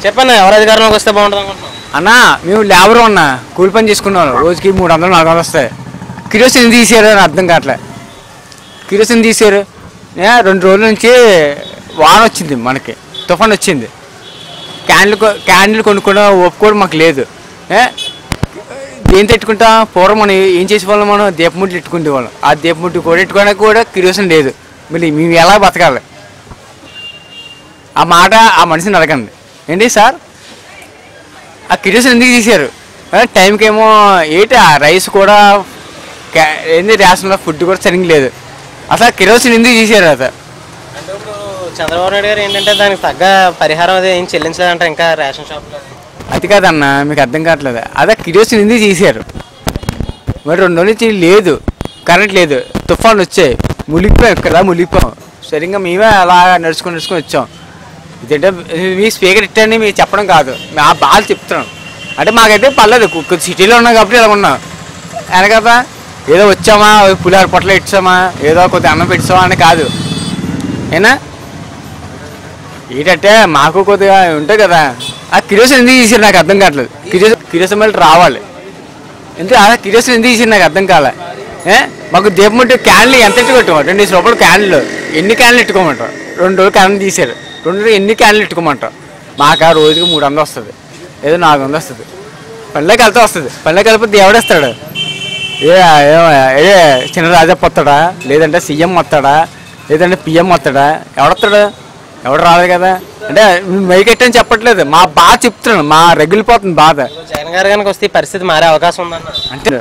చెప్పన్నా ఎవరు అధికారంలోకి వస్తే బాగుంటుంది అనుకుంటున్నాం? అన్నా మేము లేబర్ ఉన్నా కూలి పని చేసుకున్నాం, రోజుకి 300 400 వస్తాయి. కిరోసిన్ తీసారు అని అర్థం కావట్లే. కిరోసిన్ తీసారు 2 రోజుల నుంచి వాన వచ్చింది, మనకి తుఫాన్ వచ్చింది. క్యాండిల్ కొనుక్కోవడం ఒప్పుకోవడం మాకు లేదు. దేని పెట్టుకుంటా పూర్వం మనం ఏం చేసేవాళ్ళం, మనం దీపముడ్లు పెట్టుకునేవాళ్ళం. ఆ దీపముడ్డు కూడా పెట్టుకోవడానికి కూడా కిరోసిన్ లేదు. మళ్ళీ మేము ఎలా బతకాలి? ఆ మాట ఆ మనిషిని అడగండి. ఏంటి సార్ ఆ కిరోసిన్ ఎందుకు తీశారు? టైంకి ఏమో ఏంటి ఆ రైస్ కూడా ఏంటి, రేషన్లో ఫుడ్ కూడా సరిగ్గా లేదు. అసలు కిరోసిన్ ఎందుకు తీశారు? అసలు అంటే ఇప్పుడు చంద్రబాబు నాయుడు గారు ఏంటంటే దానికి తగ్గ పరిహారం అదే ఏం చెల్లించలేదంట ఇంకా రేషన్ షాప్లో. అది కాదన్న, మీకు అర్థం కావట్లేదు. అదే కిరోసిన్ ఎందుకు తీశారు? మరి 2 రోజుల నుంచి లేదు, కరెంట్ లేదు, తుఫాన్లు వచ్చాయి, మునిగిపోయాం. ఇక్కడ మునిగిపోయాం సరిగ్గా. మేమే అలా నడుచుకొని వచ్చాం. ఇదంటే మీ స్పీకర్ ఇట్టని మీరు చెప్పడం కాదు, ఆ బాధ చెప్తున్నాం. అంటే మాకైతే పర్లేదు, సిటీలో ఉన్నాం కాబట్టి ఇలా ఉన్నాం. కదా ఏదో వచ్చామా పులిహార పొట్ల ఇచ్చామా, ఏదో కొద్దిగా అన్నం పెట్టామా అని కాదు. ఏనా ఏంటంటే మాకు కొద్దిగా ఉంటాయి కదా. ఆ కిరోసిన్ ఎందుకు తీసారు నాకు అర్థం కావట్లేదు. కిరోసిన్ మళ్ళీ రావాలి. ఎందుకు ఆ కిరోసిన్ ఎందుకు తీసారు నాకు అర్థం కాలే. మాకు దీపముట్టు క్యాన్లు ఎంత ఎట్టుకోమంటారు? 20 రూపాయలు క్యాన్లు. ఎన్ని క్యాన్లు ఎట్టుకోమంటారు? 2 రోజులు క్యాన్లు తీశారు. 2 రోజులు ఎన్ని క్యాన్లు ఎట్టుకోమంటారు? మాకు ఆ రోజుకి 300 వస్తుంది, ఏదో 400 వస్తుంది. పనిలోకి వెళ్తే వస్తుంది, పనిలోకి వెళ్ళిపోతే ఎవడేస్తాడు? ఏ చిన్న రాజప్ప వస్తాడా, లేదంటే సీఎం వస్తాడా, లేదంటే పిఎం వస్తాడా? ఎవడొస్తాడు? ఎవడు రాలేదు కదా. అంటే మైకెట్టని చెప్పట్లేదు, మా బాధ చెప్తున్నాను. మా రగిలిపోతుంది బాధ. జగన్ గారు కనుక వస్తే పరిస్థితి మారే అవకాశం ఉందన్న. అంటే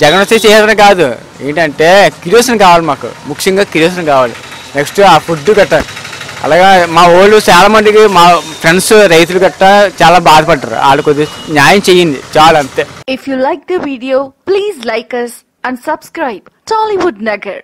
జగన్ వచ్చి చేయడం కాదు, ఏంటంటే కిరోసిన్ కావాలి మాకు, ముఖ్యంగా కిరోసిన్ కావాలి. నెక్స్ట్ ఆ ఫుడ్ గట్ట. అలాగా మా వాళ్ళు చాలా మందికి, మా ఫ్రెండ్స్ రైతులు గట్ట చాలా బాధపడ్డారు. వాళ్ళు కొద్దిగా న్యాయం చేయండి చాలు, అంతే. If you like the video, please like us and subscribe Tollywood Nagar.